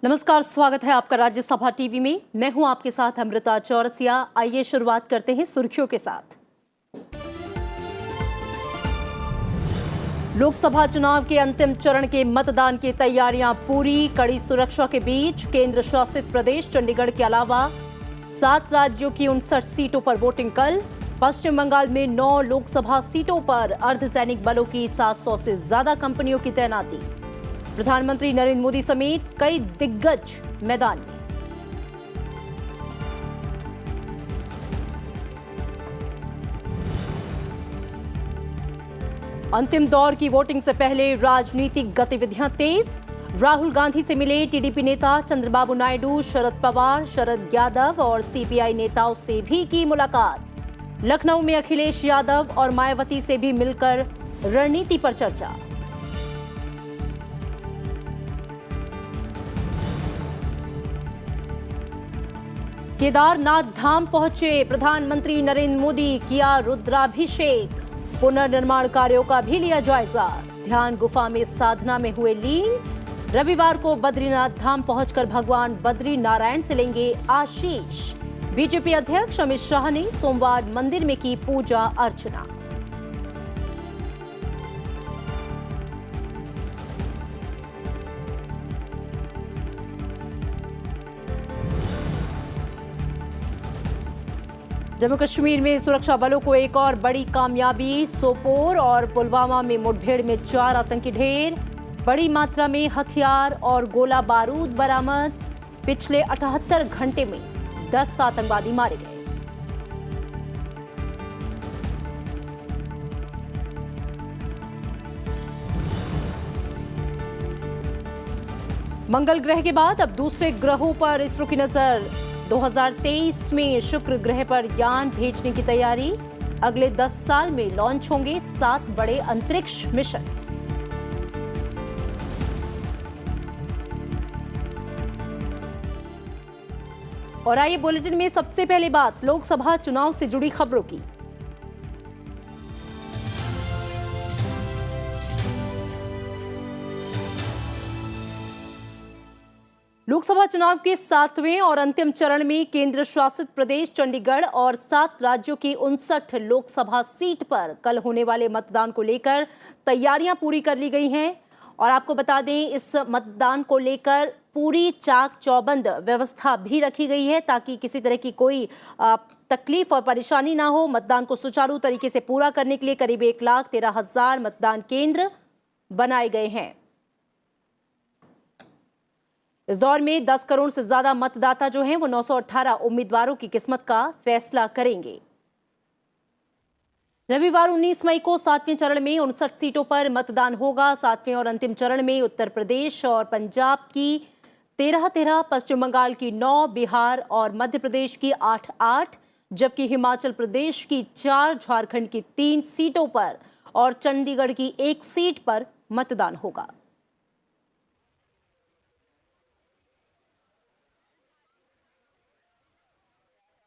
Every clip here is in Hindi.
नमस्कार, स्वागत है आपका राज्यसभा टीवी में। मैं हूं आपके साथ अमृता चौरसिया। आइए शुरुआत करते हैं सुर्खियों के साथ। लोकसभा चुनाव के अंतिम चरण के मतदान की तैयारियां पूरी। कड़ी सुरक्षा के बीच केंद्र शासित प्रदेश चंडीगढ़ के अलावा 7 राज्यों की 59 सीटों पर वोटिंग कल। पश्चिम बंगाल में 9 लोकसभा सीटों पर अर्धसैनिक बलों की 700 से ज्यादा कंपनियों की तैनाती। प्रधानमंत्री नरेंद्र मोदी समेत कई दिग्गज मैदान में। अंतिम दौर की वोटिंग से पहले राजनीतिक गतिविधियां तेज। राहुल गांधी से मिले टीडीपी नेता चंद्रबाबू नायडू, शरद पवार, शरद यादव और सीपीआई नेताओं से भी की मुलाकात। लखनऊ में अखिलेश यादव और मायावती से भी मिलकर रणनीति पर चर्चा। केदारनाथ धाम पहुंचे प्रधानमंत्री नरेंद्र मोदी, किया रुद्राभिषेक। पुनर्निर्माण कार्यों का भी लिया जायजा। ध्यान गुफा में साधना में हुए लीन। रविवार को बद्रीनाथ धाम पहुंचकर भगवान बद्री नारायण से लेंगे आशीष। बीजेपी अध्यक्ष अमित शाह ने सोमवार मंदिर में की पूजा अर्चना। जम्मू कश्मीर में सुरक्षा बलों को एक और बड़ी कामयाबी। सोपोर और पुलवामा में मुठभेड़ में 4 आतंकी ढेर। बड़ी मात्रा में हथियार और गोला बारूद बरामद। पिछले 78 घंटे में 10 आतंकवादी मारे गए। मंगल ग्रह के बाद अब दूसरे ग्रहों पर इसरो की नजर। 2023 में शुक्र ग्रह पर यान भेजने की तैयारी। अगले 10 साल में लॉन्च होंगे 7 बड़े अंतरिक्ष मिशन। और आइए बुलेटिन में सबसे पहले बात लोकसभा चुनाव से जुड़ी खबरों की। लोकसभा चुनाव के 7वें और अंतिम चरण में केंद्र शासित प्रदेश चंडीगढ़ और 7 राज्यों की 59 लोकसभा सीट पर कल होने वाले मतदान को लेकर तैयारियां पूरी कर ली गई हैं। और आपको बता दें, इस मतदान को लेकर पूरी चाक चौबंद व्यवस्था भी रखी गई है ताकि किसी तरह की कोई तकलीफ और परेशानी ना हो। मतदान को सुचारू तरीके से पूरा करने के लिए करीब 1,13,000 मतदान केंद्र बनाए गए हैं। इस दौर में 10 करोड़ से ज्यादा मतदाता जो हैं वो 918 उम्मीदवारों की किस्मत का फैसला करेंगे। रविवार 19 मई को 7वें चरण में 59 सीटों पर मतदान होगा। 7वें और अंतिम चरण में उत्तर प्रदेश और पंजाब की 13, पश्चिम बंगाल की 9, बिहार और मध्य प्रदेश की 8, जबकि हिमाचल प्रदेश की 4, झारखंड की 3 सीटों पर और चंडीगढ़ की 1 सीट पर मतदान होगा।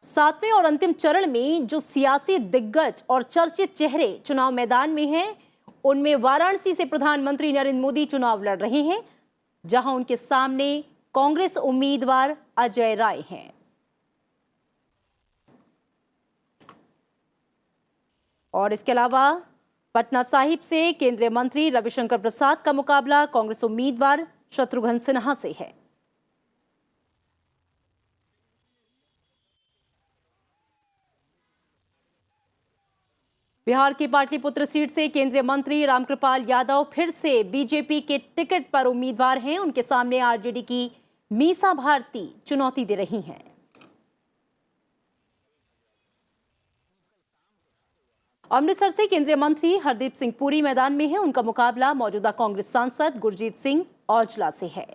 सातवें और अंतिम चरण में जो सियासी दिग्गज और चर्चित चेहरे चुनाव मैदान में हैं, उनमें वाराणसी से प्रधानमंत्री नरेंद्र मोदी चुनाव लड़ रहे हैं, जहां उनके सामने कांग्रेस उम्मीदवार अजय राय हैं। और इसके अलावा पटना साहिब से केंद्रीय मंत्री रविशंकर प्रसाद का मुकाबला कांग्रेस उम्मीदवार शत्रुघ्न सिन्हा से है। बिहार की पाटलिपुत्र सीट से केंद्रीय मंत्री रामकृपाल यादव फिर से बीजेपी के टिकट पर उम्मीदवार हैं। उनके सामने आरजेडी की मीसा भारती चुनौती दे रही हैं। अमृतसर से केंद्रीय मंत्री हरदीप सिंह पुरी मैदान में हैं। उनका मुकाबला मौजूदा कांग्रेस सांसद गुरजीत सिंह औजला से है।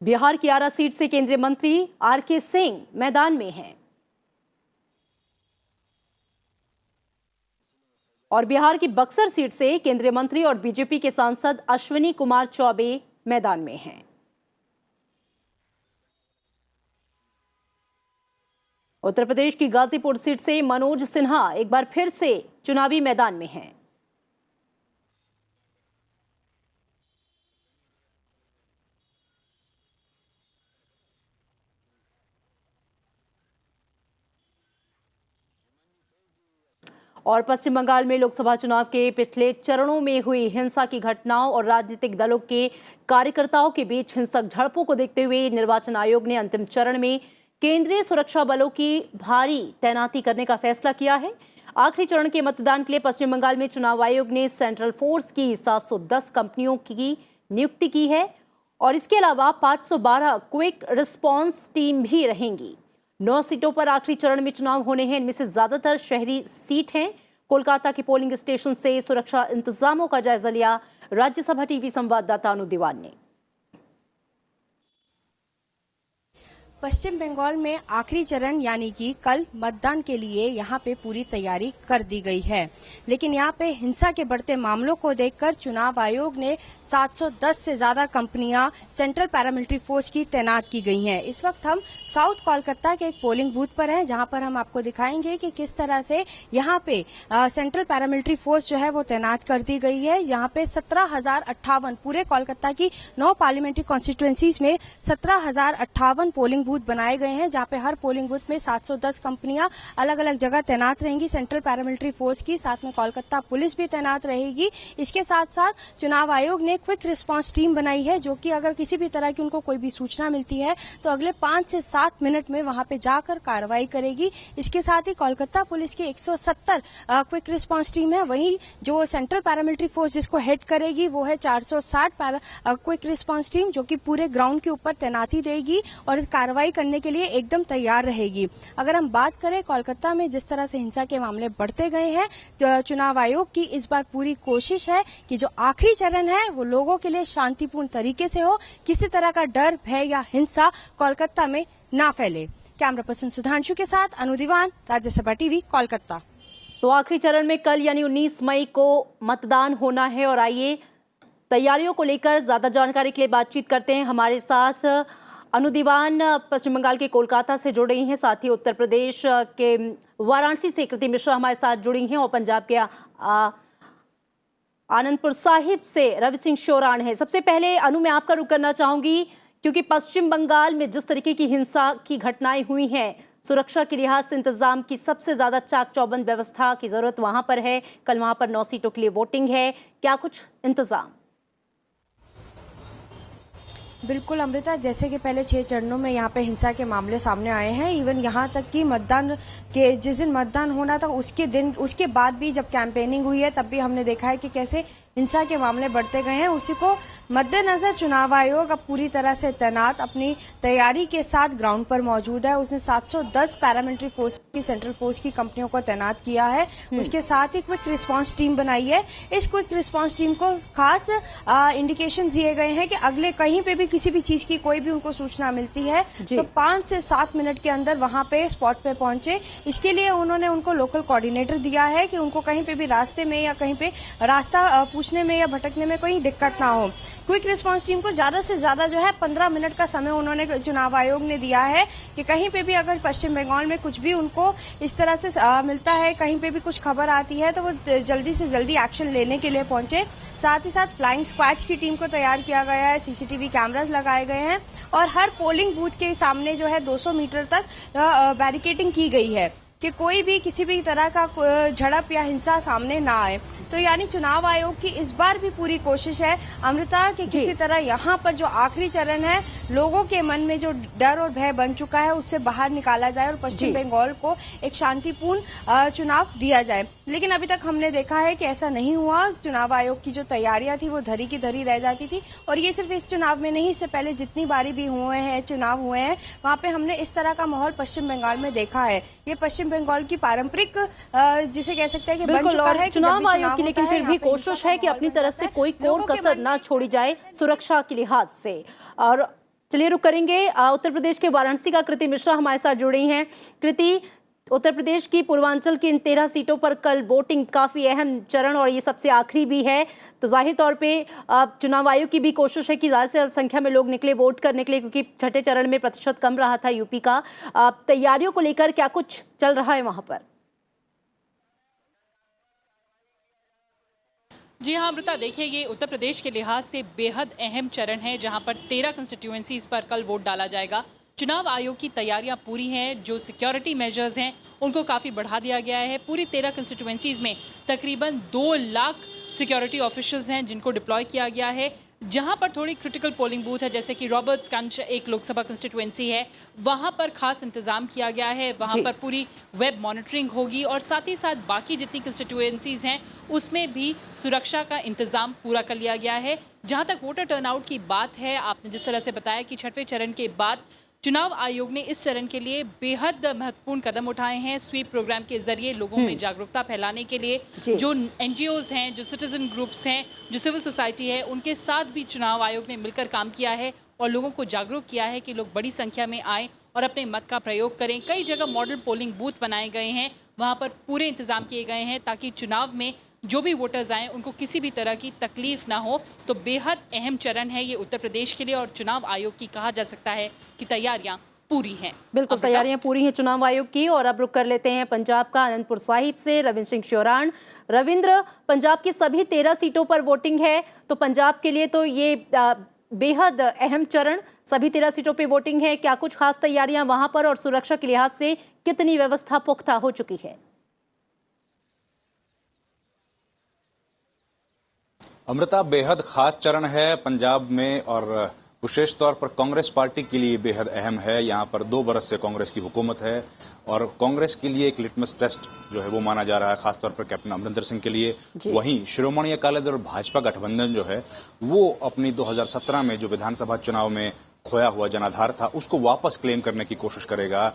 बिहार की आरा सीट से केंद्रीय मंत्री आरके सिंह मैदान में हैं। और बिहार की बक्सर सीट से केंद्रीय मंत्री और बीजेपी के सांसद अश्विनी कुमार चौबे मैदान में हैं। उत्तर प्रदेश की गाजीपुर सीट से मनोज सिन्हा एक बार फिर से चुनावी मैदान में हैं। और पश्चिम बंगाल में लोकसभा चुनाव के पिछले चरणों में हुई हिंसा की घटनाओं और राजनीतिक दलों के कार्यकर्ताओं के बीच हिंसक झड़पों को देखते हुए निर्वाचन आयोग ने अंतिम चरण में केंद्रीय सुरक्षा बलों की भारी तैनाती करने का फैसला किया है। आखिरी चरण के मतदान के लिए पश्चिम बंगाल में चुनाव आयोग ने सेंट्रल फोर्स की 710 कंपनियों की नियुक्ति की है और इसके अलावा 512 क्विक रिस्पांस टीम भी रहेंगी। 9 सीटों पर आखिरी चरण में चुनाव होने हैं। इनमें से ज्यादातर शहरी सीट हैं। कोलकाता के पोलिंग स्टेशन से सुरक्षा इंतजामों का जायजा लिया राज्यसभा टीवी संवाददाता अनु दीवान ने। पश्चिम बंगाल में आखिरी चरण यानी कि कल मतदान के लिए यहां पे पूरी तैयारी कर दी गई है, लेकिन यहां पे हिंसा के बढ़ते मामलों को देखकर चुनाव आयोग ने 710 से ज्यादा कंपनियां सेंट्रल पैरामिलिट्री फोर्स की तैनात की गई हैं। इस वक्त हम साउथ कोलकाता के एक पोलिंग बूथ पर हैं, जहां पर हम आपको दिखाएंगे कि किस तरह से यहां पे सेंट्रल पैरामिलिट्री फोर्स जो है वो तैनात कर दी गई है। यहां पे 17,058 पूरे कोलकाता की 9 पार्लियामेंट्री कॉन्स्टिट्यूएंसीज में 17,058 पोलिंग बूथ बनाए गए हैं, जहां पे हर पोलिंग बूथ में 710 कंपनियां अलग अलग जगह तैनात रहेंगी सेंट्रल पैरामिलिट्री फोर्स की। साथ में कोलकाता पुलिस भी तैनात रहेगी। इसके साथ साथ चुनाव आयोग ने क्विक रिस्पांस टीम बनाई है, जो कि अगर किसी भी तरह की उनको कोई भी सूचना मिलती है तो अगले 5 से 7 मिनट में वहां पे जाकर कार्रवाई करेगी। इसके साथ ही कोलकाता पुलिस की 170 क्विक रिस्पांस टीम है। वहीं जो सेंट्रल पैरामिलिट्री फोर्स जिसको हेड करेगी वो है 460 क्विक रिस्पांस टीम, जो कि पूरे ग्राउंड के ऊपर तैनाती देगी और कार्रवाई करने के लिए एकदम तैयार रहेगी। अगर हम बात करें कोलकाता में जिस तरह से हिंसा के मामले बढ़ते गए हैं, चुनाव आयोग की इस बार पूरी कोशिश है कि जो आखिरी चरण है वो लोगों के लिए शांतिपूर्ण तरीके से हो, किसी तरह का डर, भय या हिंसा कोलकाता में ना फैले। कैमरा पर्सन सुधांशु के साथ अनु दीवान, राज्यसभा टीवी, कोलकाता। तो आखिरी चरण में कल यानी 19 मई को मतदान होना है और आइए तैयारियों को लेकर ज्यादा जानकारी के लिए बातचीत करते हैं। हमारे साथ अनु दीवान पश्चिम बंगाल के कोलकाता से जुड़ रही हैं, साथ ही उत्तर प्रदेश के वाराणसी से कृति मिश्रा हमारे साथ जुड़ी हैं और पंजाब के आनंदपुर साहिब से रवि सिंह शोराण है। सबसे पहले अनु, मैं आपका रुख करना चाहूंगी क्योंकि पश्चिम बंगाल में जिस तरीके की हिंसा की घटनाएं हुई हैं, सुरक्षा के लिहाज से इंतजाम की सबसे ज्यादा चाक चौबंद व्यवस्था की जरूरत वहां पर है। कल वहां पर 9 सीटों के लिए वोटिंग है, क्या कुछ इंतजाम? बिल्कुल अमृता, जैसे कि पहले 6 चरणों में यहाँ पे हिंसा के मामले सामने आए हैं। इवन यहाँ तक कि मतदान के जिस दिन मतदान होना था उसके बाद भी जब कैंपेनिंग हुई है तब भी हमने देखा है कि कैसे हिंसा के मामले बढ़ते गए हैं। उसी को मद्देनजर चुनाव आयोग अब पूरी तरह से तैनात अपनी तैयारी के साथ ग्राउंड पर मौजूद है। उसने 710 पैरामिलिट्री फोर्स की सेंट्रल फोर्स की कंपनियों को तैनात किया है। उसके साथ ही क्विक रिस्पांस टीम बनाई है। इस क्विक रिस्पांस टीम को खास इंडिकेशन दिए गए हैं कि अगले कहीं पे भी किसी भी चीज की कोई भी उनको सूचना मिलती है तो 5 से 7 मिनट के अंदर वहां पे स्पॉट पे पहुंचे। इसके लिए उन्होंने उनको लोकल कोऑर्डिनेटर दिया है कि उनको कहीं पे भी रास्ते में या कहीं पे रास्ता पूछने में या भटकने में कोई दिक्कत ना हो। क्विक रिस्पांस टीम को ज्यादा से ज्यादा जो है 15 मिनट का समय उन्होंने चुनाव आयोग ने दिया है कि कहीं पे भी अगर पश्चिम बंगाल में कुछ भी उनको इस तरह से मिलता है, कहीं पे भी कुछ खबर आती है तो वो जल्दी से जल्दी एक्शन लेने के लिए पहुंचे। साथ ही साथ फ्लाइंग स्क्वाड्स की टीम को तैयार किया गया है, सीसीटीवी कैमरास लगाए गए हैं और हर पोलिंग बूथ के सामने जो है 200 मीटर तक बैरिकेडिंग की गई है कि कोई भी किसी भी तरह का झड़प या हिंसा सामने ना आए। तो यानी चुनाव आयोग की इस बार भी पूरी कोशिश है अमृता कि किसी तरह यहाँ पर जो आखिरी चरण है लोगों के मन में जो डर और भय बन चुका है उससे बाहर निकाला जाए और पश्चिम बंगाल को एक शांतिपूर्ण चुनाव दिया जाए। लेकिन अभी तक हमने देखा है कि ऐसा नहीं हुआ। चुनाव आयोग की जो तैयारियां थी वो धरी की धरी रह जाती थी और ये सिर्फ इस चुनाव में नहीं, इससे पहले जितनी बारी भी चुनाव हुए हैं वहाँ पे हमने इस तरह का माहौल पश्चिम बंगाल में देखा है। ये पश्चिम बंगाल की पारंपरिक जिसे कह सकते हैं कि बन चुका है। चुनाव आयोग की लेकिन फिर भी कोशिश है कि अपनी तरफ से कोई कोर कसर ना छोड़ी जाए सुरक्षा के लिहाज से। और चलिए रुक करेंगे उत्तर प्रदेश के वाराणसी का कृति मिश्रा हमारे साथ जुड़ी हैं। कृति, उत्तर प्रदेश की पूर्वांचल की इन 13 सीटों पर कल वोटिंग काफी अहम चरण और ये सबसे आखिरी भी है, तो जाहिर तौर पे चुनाव आयोग की भी कोशिश है कि ज्यादा से ज्यादा संख्या में लोग निकले वोट करने के लिए, क्योंकि छठे चरण में प्रतिशत कम रहा था यूपी का। तैयारियों को लेकर क्या कुछ चल रहा है वहां पर? जी हाँ अमृता, देखिए ये उत्तर प्रदेश के लिहाज से बेहद अहम चरण है जहां पर 13 कंस्टिट्यूएंसीज पर कल वोट डाला जाएगा। चुनाव आयोग की तैयारियां पूरी हैं। जो सिक्योरिटी मेजर्स हैं उनको काफी बढ़ा दिया गया है। पूरी 13 कंस्टिट्यूएंसीज में तकरीबन 2 लाख सिक्योरिटी ऑफिशियल्स हैं जिनको डिप्लॉय किया गया है। जहां पर थोड़ी क्रिटिकल पोलिंग बूथ है, जैसे कि रॉबर्ट्सगंज एक लोकसभा कंस्टिट्यूएंसी है, वहां पर खास इंतजाम किया गया है। वहां पर पूरी वेब मॉनिटरिंग होगी और साथ ही साथ बाकी जितनी कंस्टिट्यूएंसीज हैं उसमें भी सुरक्षा का इंतजाम पूरा कर लिया गया है। जहां तक वोटर टर्नआउट की बात है, आपने जिस तरह से बताया कि छठवें चरण के बाद चुनाव आयोग ने इस चरण के लिए बेहद महत्वपूर्ण कदम उठाए हैं। स्वीप प्रोग्राम के जरिए लोगों में जागरूकता फैलाने के लिए जो एनजीओज हैं, जो सिटीजन ग्रुप्स हैं, जो सिविल सोसाइटी है, उनके साथ भी चुनाव आयोग ने मिलकर काम किया है और लोगों को जागरूक किया है कि लोग बड़ी संख्या में आए और अपने मत का प्रयोग करें। कई जगह मॉडल पोलिंग बूथ बनाए गए हैं, वहां पर पूरे इंतजाम किए गए हैं ताकि चुनाव में जो भी वोटर्स आए उनको किसी भी तरह की तकलीफ ना हो। तो बेहद अहम चरण है ये उत्तर प्रदेश के लिए और चुनाव आयोग की कहा जा सकता है कि तैयारियां पूरी हैं। बिल्कुल, तैयारियां पूरी हैं चुनाव आयोग की। और अब रुक कर लेते हैं पंजाब का अनंतपुर साहिब से रविंद्र सिंह शौरान। रविंद्र, पंजाब की सभी 13 सीटों पर वोटिंग है, तो पंजाब के लिए तो ये बेहद अहम चरण, सभी 13 सीटों पर वोटिंग है। क्या कुछ खास तैयारियां वहां पर और सुरक्षा के लिहाज से कितनी व्यवस्था पुख्ता हो चुकी है? अमृता, बेहद खास चरण है पंजाब में और विशेष तौर पर कांग्रेस पार्टी के लिए बेहद अहम है। यहाँ पर 2 बरस से कांग्रेस की हुकूमत है और कांग्रेस के लिए एक लिटमस टेस्ट जो है वो माना जा रहा है, खासतौर पर कैप्टन अमरिंदर सिंह के लिए। वहीं शिरोमणि अकाली दल और भाजपा गठबंधन जो है वो अपनी 2017 में जो विधानसभा चुनाव में खोया हुआ जनाधार था उसको वापस क्लेम करने की कोशिश करेगा।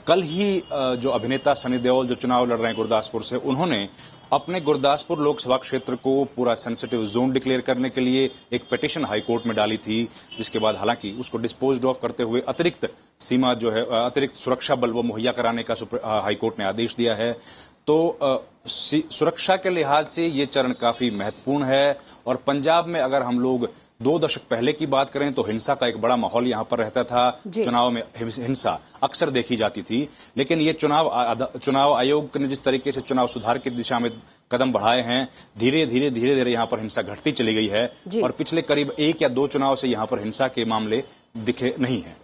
कल ही जो अभिनेता सनी देओल जो चुनाव लड़ रहे हैं गुरदासपुर से, उन्होंने अपने गुरदासपुर लोकसभा क्षेत्र को पूरा सेंसिटिव जोन डिक्लेयर करने के लिए एक पिटीशन हाईकोर्ट में डाली थी, जिसके बाद हालांकि उसको डिस्पोज्ड ऑफ करते हुए अतिरिक्त सीमा जो है, अतिरिक्त सुरक्षा बल वो मुहैया कराने का हाईकोर्ट ने आदेश दिया है। तो सुरक्षा के लिहाज से ये चरण काफी महत्वपूर्ण है। और पंजाब में अगर हम लोग 2 दशक पहले की बात करें तो हिंसा का एक बड़ा माहौल यहां पर रहता था। चुनाव में हिंसा अक्सर देखी जाती थी, लेकिन ये चुनाव आयोग ने जिस तरीके से चुनाव सुधार की दिशा में कदम बढ़ाए हैं, धीरे धीरे यहां पर हिंसा घटती चली गई है और पिछले करीब 1 या 2 चुनाव से यहां पर हिंसा के मामले दिखे नहीं हैं।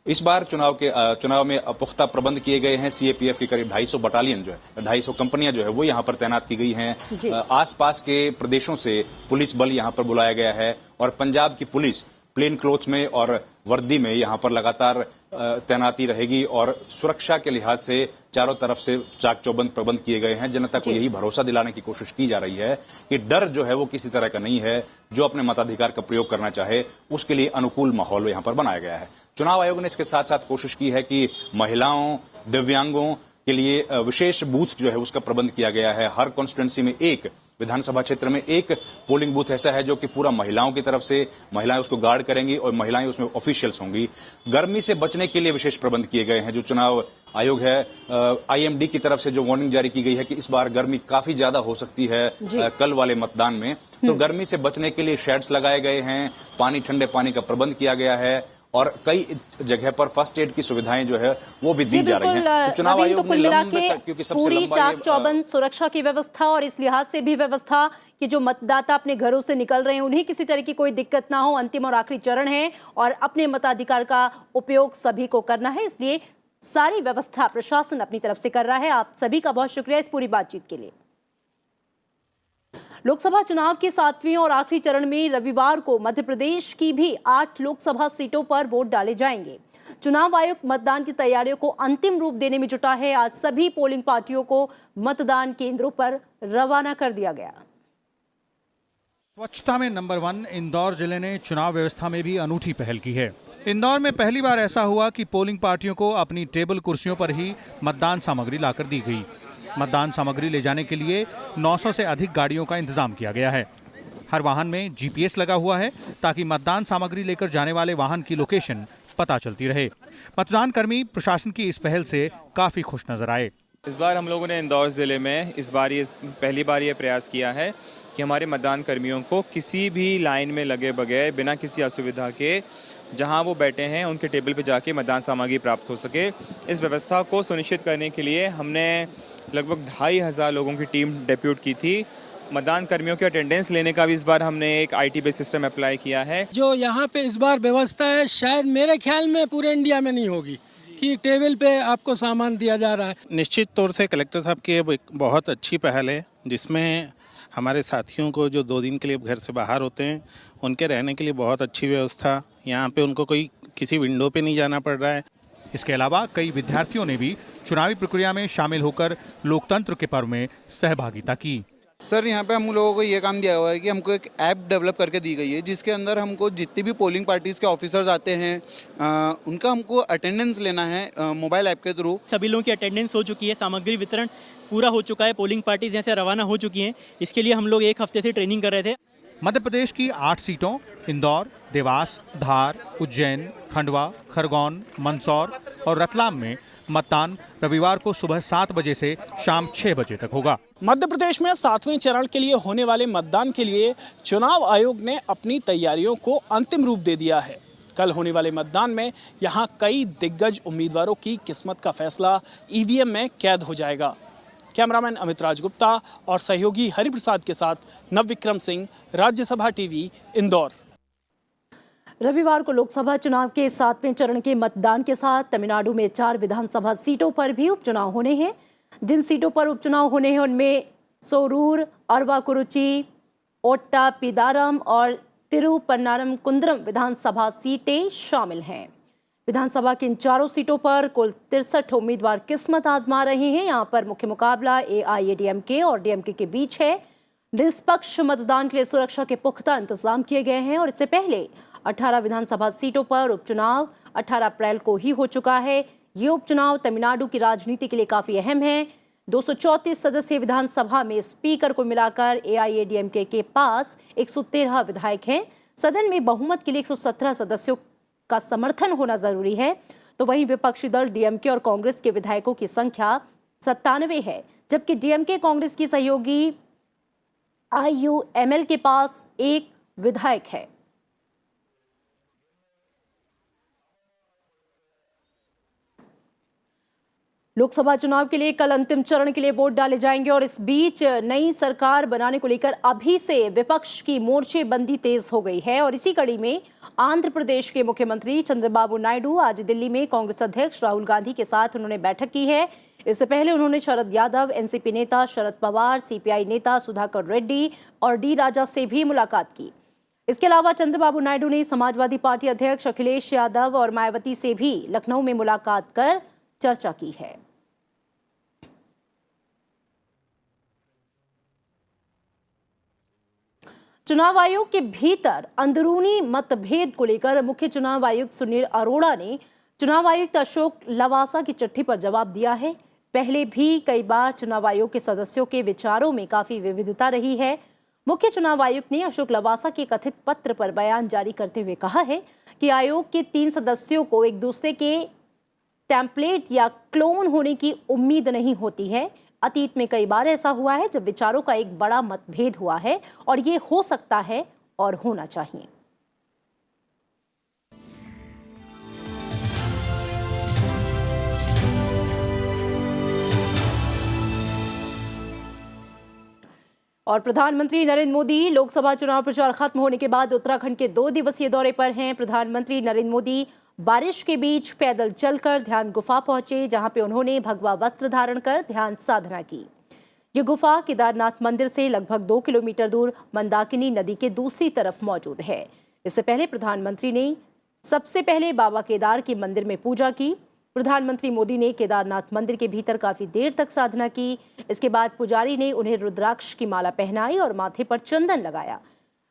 इस बार चुनाव में पुख्ता प्रबंध किए गए हैं। सीएपीएफ की करीब 250 बटालियन जो है, 250 कंपनियां जो है वो यहां पर तैनात की गई हैं। आसपास के प्रदेशों से पुलिस बल यहां पर बुलाया गया है और पंजाब की पुलिस प्लेन क्लोथ में और वर्दी में यहां पर लगातार तैनाती रहेगी और सुरक्षा के लिहाज से चारों तरफ से चाक चौबंद प्रबंध किए गए हैं। जनता को यही भरोसा दिलाने की कोशिश की जा रही है कि डर जो है वो किसी तरह का नहीं है। जो अपने मताधिकार का प्रयोग करना चाहे उसके लिए अनुकूल माहौल यहां पर बनाया गया है। चुनाव आयोग ने इसके साथ साथ कोशिश की है कि महिलाओं, दिव्यांगों के लिए विशेष बूथ जो है उसका प्रबंध किया गया है। हर कॉन्स्टिट्यूंसी में एक विधानसभा क्षेत्र में एक पोलिंग बूथ ऐसा है जो कि पूरा महिलाओं की तरफ से, महिलाएं उसको गार्ड करेंगी और महिलाएं उसमें ऑफिशियल्स होंगी। गर्मी से बचने के लिए विशेष प्रबंध किए गए हैं। जो चुनाव आयोग है, आईएमडी की तरफ से जो वार्निंग जारी की गई है कि इस बार गर्मी काफी ज्यादा हो सकती है कल वाले मतदान में, तो गर्मी से बचने के लिए शेड्स लगाए गए हैं, ठंडे पानी का प्रबंध किया गया है और कई जगह पर फर्स्ट एड की सुविधाएं जो है वो भी दी जा रही हैं। तो चुनाव आयोग ने क्योंकि सबसे पूरी चाक चौबंद सुरक्षा की व्यवस्था और इस लिहाज से भी व्यवस्था कि जो मतदाता अपने घरों से निकल रहे हैं उन्हें किसी तरह की कोई दिक्कत ना हो। अंतिम और आखिरी चरण है और अपने मताधिकार का उपयोग सभी को करना है, इसलिए सारी व्यवस्था प्रशासन अपनी तरफ से कर रहा है। आप सभी का बहुत शुक्रिया इस पूरी बातचीत के लिए। लोकसभा चुनाव के 7वें और आखिरी चरण में रविवार को मध्य प्रदेश की भी 8 लोकसभा सीटों पर वोट डाले जाएंगे। चुनाव आयोग मतदान की तैयारियों को अंतिम रूप देने में जुटा है। आज सभी पोलिंग पार्टियों को मतदान केंद्रों पर रवाना कर दिया गया। स्वच्छता में नंबर 1 इंदौर जिले ने चुनाव व्यवस्था में भी अनूठी पहल की है। इंदौर में पहली बार ऐसा हुआ कि पोलिंग पार्टियों को अपनी टेबल कुर्सियों पर ही मतदान सामग्री लाकर दी गई। मतदान सामग्री ले जाने के लिए 900 से अधिक गाड़ियों का इंतजाम किया गया है। हर वाहन में जीपीएस लगा हुआ है ताकि मतदान सामग्री लेकर जाने वाले वाहन की लोकेशन पता चलती रहे। मतदान कर्मी प्रशासन की इस पहल से काफी खुश नजर आए। इस बार हम लोगों ने इंदौर जिले में पहली बार ये प्रयास किया है कि हमारे मतदान कर्मियों को किसी भी लाइन में लगे बगैर बिना किसी असुविधा के जहां वो बैठे हैं उनके टेबल पे जाके मतदान सामग्री प्राप्त हो सके। इस व्यवस्था को सुनिश्चित करने के लिए हमने लगभग 2500 लोगों की टीम डेप्यूट की थी मतदान कर्मियों के अटेंडेंस लेने का भी इस बार हमने एक IT बेस्ड सिस्टम अप्लाई किया है। जो यहाँ पे इस बार व्यवस्था है शायद मेरे ख्याल में पूरे इंडिया में नहीं होगी कि टेबल पे आपको सामान दिया जा रहा है। निश्चित तौर से कलेक्टर साहब की एक बहुत अच्छी पहल है, जिसमें हमारे साथियों को जो 2 दिन के लिए घर से बाहर होते हैं उनके रहने के लिए बहुत अच्छी व्यवस्था, यहाँ पे उनको कोई किसी विंडो पे नहीं जाना पड़ रहा है। इसके अलावा कई विद्यार्थियों ने भी चुनावी प्रक्रिया में शामिल होकर लोकतंत्र के पर्व में सहभागिता की। सर, यहाँ पे हम लोगों को ये काम दिया हुआ है कि हमको एक ऐप डेवलप करके दी गई है, जिसके अंदर हमको जितनी भी पोलिंग पार्टीज के ऑफिसर्स आते हैं उनका हमको अटेंडेंस लेना है मोबाइल ऐप के थ्रू। सभी लोगों की अटेंडेंस हो चुकी है, सामग्री वितरण पूरा हो चुका है, पोलिंग पार्टीज यहाँ से रवाना हो चुकी हैं। इसके लिए हम लोग 1 हफ्ते से ट्रेनिंग कर रहे थे। मध्य प्रदेश की 8 सीटों इंदौर, देवास, धार, उज्जैन, खंडवा, खरगोन, मंदसौर और रतलाम में मतदान रविवार को सुबह 7 बजे से शाम 6 बजे तक होगा। मध्य प्रदेश में 7वें चरण के लिए होने वाले मतदान के लिए चुनाव आयोग ने अपनी तैयारियों को अंतिम रूप दे दिया है। कल होने वाले मतदान में यहां कई दिग्गज उम्मीदवारों की किस्मत का फैसला EVM में कैद हो जाएगा। कैमरामैन अमित राजगुप्ता और सहयोगी हरिप्रसाद के साथ नवविक्रम सिंह, राज्यसभा टीवी, इंदौर। रविवार को लोकसभा चुनाव के 7वें चरण के मतदान के साथ तमिलनाडु में 4 विधानसभा सीटों पर भी उपचुनाव होने हैं। जिन सीटों पर उपचुनाव होने हैं उनमें सोरूर, अरवाकुरुची, ओट्टापीदारम और तिरुपन्नारम कुंद्रम विधानसभा सीटें शामिल हैं। विधानसभा की इन 4 सीटों पर कुल 63 उम्मीदवार किस्मत आजमा रहे हैं। यहाँ पर मुख्य मुकाबला AIADMK और DMK के बीच है। निष्पक्ष मतदान के लिए सुरक्षा के पुख्ता इंतजाम किए गए हैं और इससे पहले 18 विधानसभा सीटों पर उपचुनाव 18 अप्रैल को ही हो चुका है। ये उपचुनाव तमिलनाडु की राजनीति के लिए काफी अहम है। 234 सदस्यीय विधानसभा में स्पीकर को मिलाकर AIADMK के पास 113 विधायक हैं। सदन में बहुमत के लिए 117 सदस्यों का समर्थन होना जरूरी है, तो वहीं विपक्षी दल DMK और कांग्रेस के विधायकों की संख्या 97 है, जबकि DMK कांग्रेस की सहयोगी IUML के पास 1 विधायक है। लोकसभा चुनाव के लिए कल अंतिम चरण के लिए वोट डाले जाएंगे और इस बीच नई सरकार बनाने को लेकर अभी से विपक्ष की मोर्चेबंदी तेज हो गई है। और इसी कड़ी में आंध्र प्रदेश के मुख्यमंत्री चंद्रबाबू नायडू आज दिल्ली में कांग्रेस अध्यक्ष राहुल गांधी के साथ उन्होंने बैठक की है। इससे पहले उन्होंने शरद यादव, NCP नेता शरद पवार, CPI नेता सुधाकर रेड्डी और D राजा से भी मुलाकात की। इसके अलावा चंद्रबाबू नायडू ने समाजवादी पार्टी अध्यक्ष अखिलेश यादव और मायावती से भी लखनऊ में मुलाकात कर चर्चा की है। चुनाव आयोग के भीतर अंदरूनी मतभेद को लेकर मुख्य चुनाव आयुक्त सुनील अरोड़ा ने चुनाव आयुक्त अशोक लवासा की चिट्ठी पर जवाब दिया है। पहले भी कई बार चुनाव आयोग के सदस्यों के विचारों में काफी विविधता रही है। मुख्य चुनाव आयुक्त ने अशोक लवासा के कथित पत्र पर बयान जारी करते हुए कहा है कि आयोग के 3 सदस्यों को एक दूसरे के टेम्पलेट या क्लोन होने की उम्मीद नहीं होती है। अतीत में कई बार ऐसा हुआ है जब विचारों का एक बड़ा मतभेद हुआ है और ये हो सकता है और होना चाहिए। और प्रधानमंत्री नरेंद्र मोदी लोकसभा चुनाव प्रचार खत्म होने के बाद उत्तराखंड के 2 दिवसीय दौरे पर हैं। प्रधानमंत्री नरेंद्र मोदी बारिश के बीच पैदल चलकर ध्यान गुफा पहुंचे, जहां पे उन्होंने भगवा वस्त्र धारण कर ध्यान साधना की। ये गुफा केदारनाथ मंदिर से लगभग 2 किलोमीटर दूर मंदाकिनी नदी के दूसरी तरफ मौजूद है। इससे पहले प्रधानमंत्री ने सबसे पहले बाबा केदार के मंदिर में पूजा की। प्रधानमंत्री मोदी ने केदारनाथ मंदिर के भीतर काफी देर तक साधना की। इसके बाद पुजारी ने उन्हें रुद्राक्ष की माला पहनाई और माथे पर चंदन लगाया।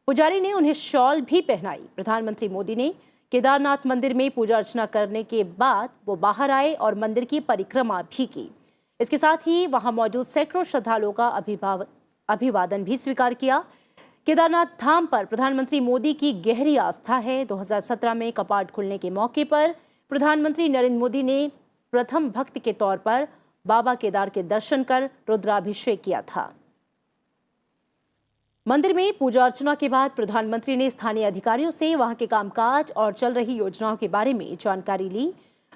पुजारी ने उन्हें शॉल भी पहनाई। प्रधानमंत्री मोदी ने केदारनाथ मंदिर में पूजा अर्चना करने के बाद वो बाहर आए और मंदिर की परिक्रमा भी की। इसके साथ ही वहां मौजूद सैकड़ों श्रद्धालुओं का अभिवादन भी स्वीकार किया। केदारनाथ धाम पर प्रधानमंत्री मोदी की गहरी आस्था है। 2017 में कपाट खुलने के मौके पर प्रधानमंत्री नरेंद्र मोदी ने प्रथम भक्त के तौर पर बाबा केदार के दर्शन कर रुद्राभिषेक किया था। मंदिर में पूजा अर्चना के बाद प्रधानमंत्री ने स्थानीय अधिकारियों से वहां के कामकाज और चल रही योजनाओं के बारे में जानकारी ली।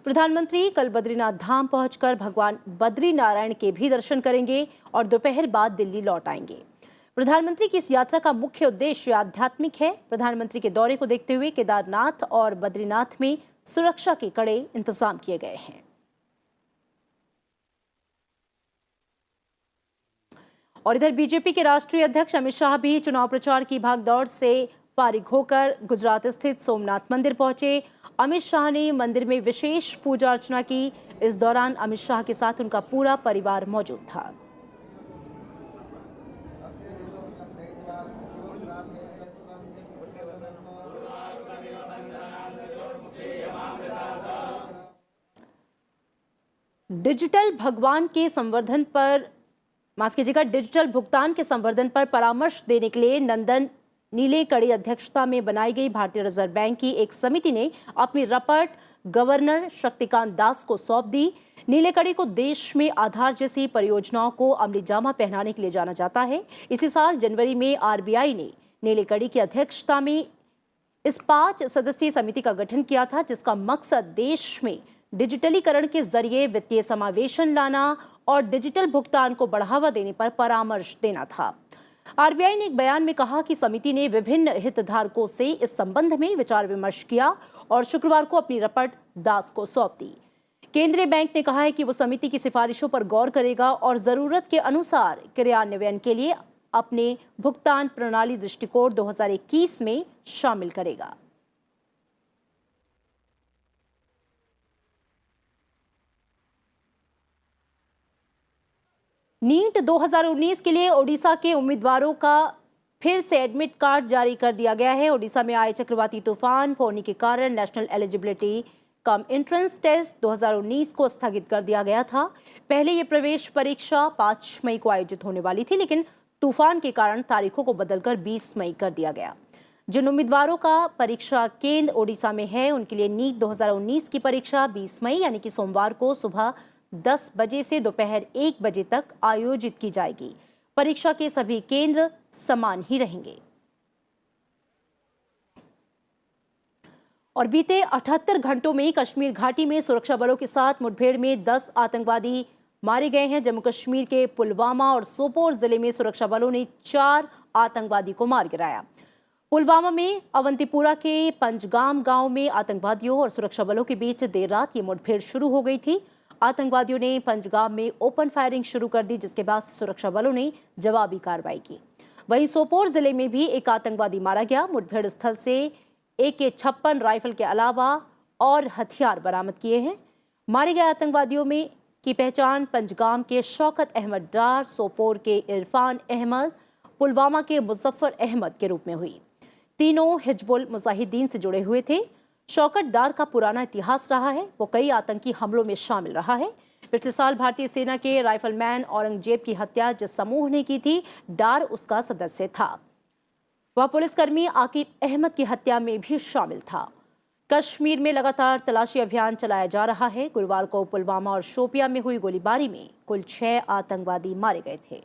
प्रधानमंत्री कल बद्रीनाथ धाम पहुंचकर भगवान बद्री नारायण के भी दर्शन करेंगे और दोपहर बाद दिल्ली लौट आएंगे। प्रधानमंत्री की इस यात्रा का मुख्य उद्देश्य आध्यात्मिक है। प्रधानमंत्री के दौरे को देखते हुए केदारनाथ और बद्रीनाथ में सुरक्षा के कड़े इंतजाम किए गए हैं। और इधर बीजेपी के राष्ट्रीय अध्यक्ष अमित शाह भी चुनाव प्रचार की भागदौड़ से फारिग होकर गुजरात स्थित सोमनाथ मंदिर पहुंचे। अमित शाह ने मंदिर में विशेष पूजा अर्चना की। इस दौरान अमित शाह के साथ उनका पूरा परिवार मौजूद था। डिजिटल भुगतान के संवर्धन पर परामर्श देने के लिए नंदन नीलेकणी अध्यक्षता में बनाई गई भारतीय रिजर्व बैंक की एक समिति ने अपनी रिपोर्ट गवर्नर शक्तिकांत दास को सौंप दी। नीलेकणी को देश में आधार जैसी परियोजनाओं को अमली जामा पहनाने के लिए जाना जाता है। इसी साल जनवरी में आरबीआई ने नीलेकणी की अध्यक्षता में इस 5 सदस्यीय समिति का गठन किया था, जिसका मकसद देश में डिजिटलीकरण के जरिए वित्तीय समावेशन लाना और डिजिटल भुगतान को बढ़ावा देने पर परामर्श देना था। आरबीआई ने एक बयान में कहा कि समिति ने विभिन्न हितधारकों से इस संबंध में विचार विमर्श किया और शुक्रवार को अपनी रिपोर्ट दास को सौंप दी। केंद्रीय बैंक ने कहा है कि वो समिति की सिफारिशों पर गौर करेगा और जरूरत के अनुसार क्रियान्वयन के लिए अपने भुगतान प्रणाली दृष्टिकोण 2021 में शामिल करेगा। नीट 2019 के लिए ओडिशा के उम्मीदवारों का फिर से एडमिट कार्ड जारी कर दिया गया है। ओडिशा में आए चक्रवाती तूफान फोनी के कारण national eligibility cum entrance test 2019 को स्थगित कर दिया गया था। पहले ये प्रवेश परीक्षा 5 मई को आयोजित होने वाली थी, लेकिन तूफान के कारण तारीखों को बदलकर 20 मई कर दिया गया। जिन उम्मीदवारों का परीक्षा केंद्र ओडिशा में है, उनके लिए नीट 2019 की परीक्षा 20 मई यानी कि सोमवार को सुबह 10 बजे से दोपहर 1 बजे तक आयोजित की जाएगी। परीक्षा के सभी केंद्र समान ही रहेंगे। और बीते 78 घंटों में कश्मीर घाटी में सुरक्षा बलों के साथ मुठभेड़ में 10 आतंकवादी मारे गए हैं। जम्मू कश्मीर के पुलवामा और सोपोर जिले में सुरक्षा बलों ने 4 आतंकवादी को मार गिराया। पुलवामा में अवंतीपुरा के पंजगाम गांव में आतंकवादियों और सुरक्षा बलों के बीच देर रात ये मुठभेड़ शुरू हो गई थी। आतंकवादियों ने पंजगाम में ओपन फायरिंग शुरू कर दी, जिसके बाद सुरक्षा बलों ने जवाबी कार्रवाई की। वहीं सोपोर जिले में भी एक आतंकवादी मारा गया। मुठभेड़ स्थल से AK-56 राइफल के अलावा और हथियार बरामद किए हैं। मारे गए आतंकवादियों में की पहचान पंजगाम के शौकत अहमद डार, सोपोर के इरफान अहमद, पुलवामा के मुजफ्फर अहमद के रूप में हुई। तीनों हिजबुल मुजाहिदीन से जुड़े हुए थे। शौकत डार का पुराना इतिहास रहा है, वो कई आतंकी हमलों में शामिल रहा है। पिछले साल भारतीय सेना के राइफलमैन औरंगजेब की हत्या जिस समूह ने की थी, डार उसका सदस्य था। वह पुलिसकर्मी आकिब अहमद की हत्या में भी शामिल था। कश्मीर में लगातार तलाशी अभियान चलाया जा रहा है। गुरुवार को पुलवामा और शोपिया में हुई गोलीबारी में कुल 6 आतंकवादी मारे गए थे।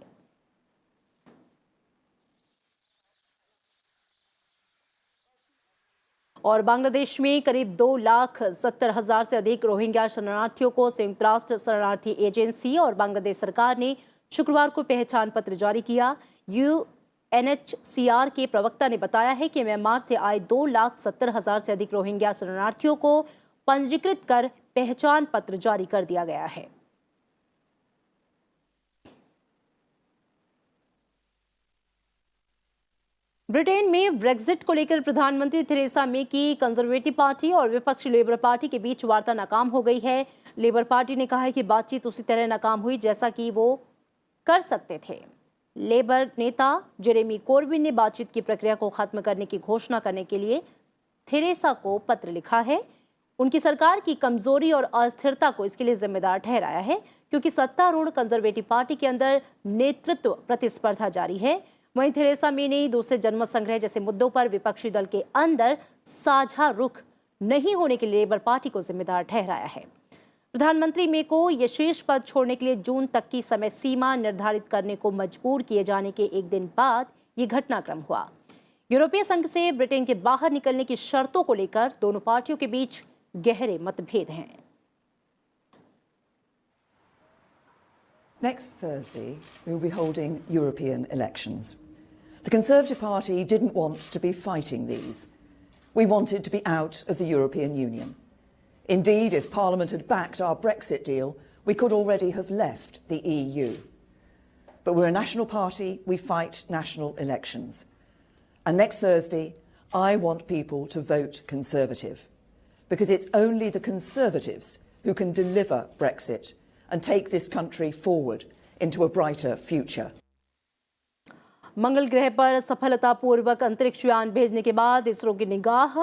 और बांग्लादेश में करीब 2,70,000 से अधिक रोहिंग्या शरणार्थियों को संयुक्त राष्ट्र शरणार्थी एजेंसी और बांग्लादेश सरकार ने शुक्रवार को पहचान पत्र जारी किया। UNHCR के प्रवक्ता ने बताया है कि म्यांमार से आए 2,70,000 से अधिक रोहिंग्या शरणार्थियों को पंजीकृत कर पहचान पत्र जारी कर दिया गया है। ब्रिटेन में ब्रेक्जिट को लेकर प्रधानमंत्री थेरेसा मे की कंजर्वेटिव पार्टी और विपक्षी लेबर पार्टी के बीच वार्ता नाकाम हो गई है। लेबर पार्टी ने कहा है कि बातचीत उसी तरह नाकाम हुई जैसा कि वो कर सकते थे। लेबर नेता जेरेमी कोर्बिन ने बातचीत की प्रक्रिया को खत्म करने की घोषणा करने के लिए थेरेसा को पत्र लिखा है। उनकी सरकार की कमजोरी और अस्थिरता को इसके लिए जिम्मेदार ठहराया है, क्योंकि सत्तारूढ़ कंजर्वेटिव पार्टी के अंदर नेतृत्व प्रतिस्पर्धा जारी है। वहीं थेरेसा मे ने दूसरे जनमत संग्रह जैसे मुद्दों पर विपक्षी दल के अंदर साझा रुख नहीं होने के लिए लेबर पार्टी को जिम्मेदार ठहराया है। प्रधानमंत्री मे को यह शीर्ष पद छोड़ने के लिए जून तक की समय सीमा निर्धारित करने को मजबूर किए जाने के एक दिन बाद ये घटनाक्रम हुआ। यूरोपीय संघ से ब्रिटेन के बाहर निकलने की शर्तों को लेकर दोनों पार्टियों के बीच गहरे मतभेद हैं। Next Thursday, we will be holding European elections. The Conservative Party didn't want to be fighting these. We wanted to be out of the European Union. Indeed, if Parliament had backed our Brexit deal, we could already have left the EU. But we're a national party, we fight national elections. And next Thursday, I want people to vote Conservative, because it's only the Conservatives who can deliver Brexit and take this country forward into a brighter future. मंगल ग्रह पर सफलतापूर्वक अंतरिक्ष यान भेजने के बाद इसरो की निगाह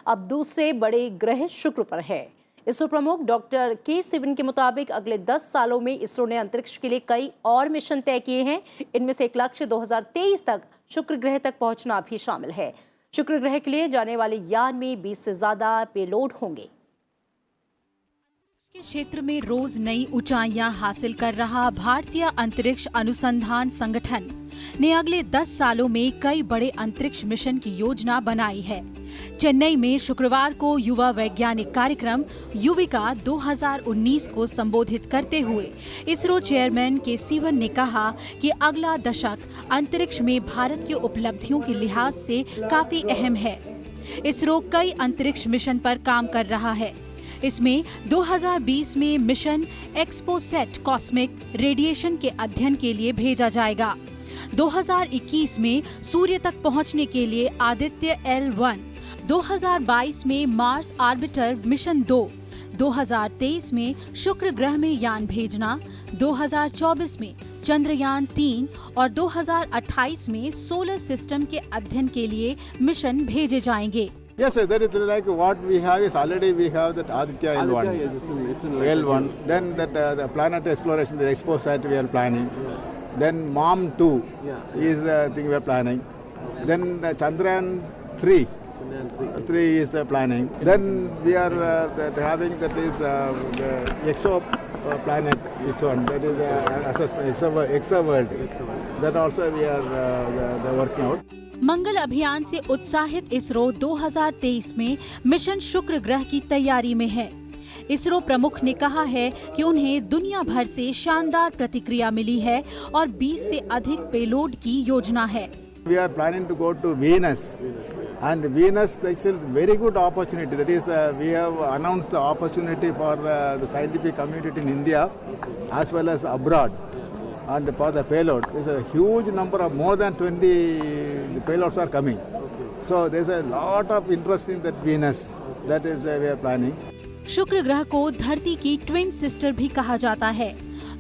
अब दूसरे बड़े ग्रह शुक्र पर है। इसरो प्रमुख डॉक्टर के सिवन के मुताबिक अगले 10 सालों में इसरो ने अंतरिक्ष के लिए कई और मिशन तय किए हैं। इनमें से एक लक्ष्य 2023 तक शुक्र ग्रह तक पहुंचना भी शामिल है। शुक्र ग्रह के लिए जाने वाले यान में 20 से ज्यादा पेलोड होंगे। के क्षेत्र में रोज नई ऊंचाइयां हासिल कर रहा भारतीय अंतरिक्ष अनुसंधान संगठन ने अगले 10 सालों में कई बड़े अंतरिक्ष मिशन की योजना बनाई है। चेन्नई में शुक्रवार को युवा वैज्ञानिक कार्यक्रम युविका 2019 को संबोधित करते हुए इसरो चेयरमैन के सिवन ने कहा कि अगला दशक अंतरिक्ष में भारत की उपलब्धियों के लिहाज से काफी अहम है। इसरो कई अंतरिक्ष मिशन पर काम कर रहा है। इसमें 2020 में मिशन एक्सपोसेट कॉस्मिक रेडिएशन के अध्ययन के लिए भेजा जाएगा। 2021 में सूर्य तक पहुंचने के लिए आदित्य L1, 2022 में मार्स ऑर्बिटर मिशन 2, 2023 में शुक्र ग्रह में यान भेजना, 2024 में चंद्रयान 3 और 2028 में सोलर सिस्टम के अध्ययन के लिए मिशन भेजे जाएंगे। Yes, sir, that is like what we have is already we have that Aditya L1. L1. Then that the planet exploration, the ExpoSat we are planning. Then MOM2 is the thing we are planning. Then Chandrayaan 3. 3 is planning. Then we are having that is the exo planet is one. That is assessment exoworld. That also we are working out. मंगल अभियान से उत्साहित इसरो 2023 में मिशन शुक्र ग्रह की तैयारी में है। इसरो प्रमुख ने कहा है कि उन्हें दुनिया भर से शानदार प्रतिक्रिया मिली है और 20 से अधिक पेलोड की योजना है। We are planning to go to Venus, and Venus is a very good opportunity. That is, we have announced the opportunity for the scientific community in India as well as abroad. And for the payload, there's a huge number of more than 20 payloads are coming. So there's a lot of interest in that Venus. That is we are planning. शुक्र ग्रह को धरती की ट्विन सिस्टर भी कहा जाता है।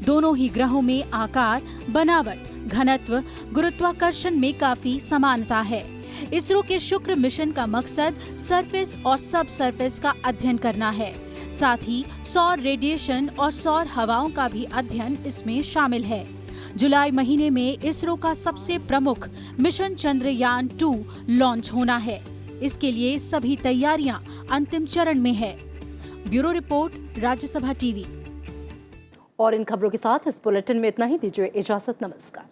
दोनों ही ग्रहों में आकार, बनावट, घनत्व, गुरुत्वाकर्षण में काफी समानता है। इसरो के शुक्र मिशन का मकसद सरफेस और सब सरफेस का अध्ययन करना है। साथ ही सौर रेडिएशन और सौर हवाओं का भी अध्ययन इसमें शामिल है। जुलाई महीने में इसरो का सबसे प्रमुख मिशन चंद्रयान 2 लॉन्च होना है। इसके लिए सभी तैयारियां अंतिम चरण में है। Bureau report, Rajya Sabha TV. और इन खबरों के साथ इस बुलेटिन में इतना ही। दीजिए इजाजत। नमस्कार।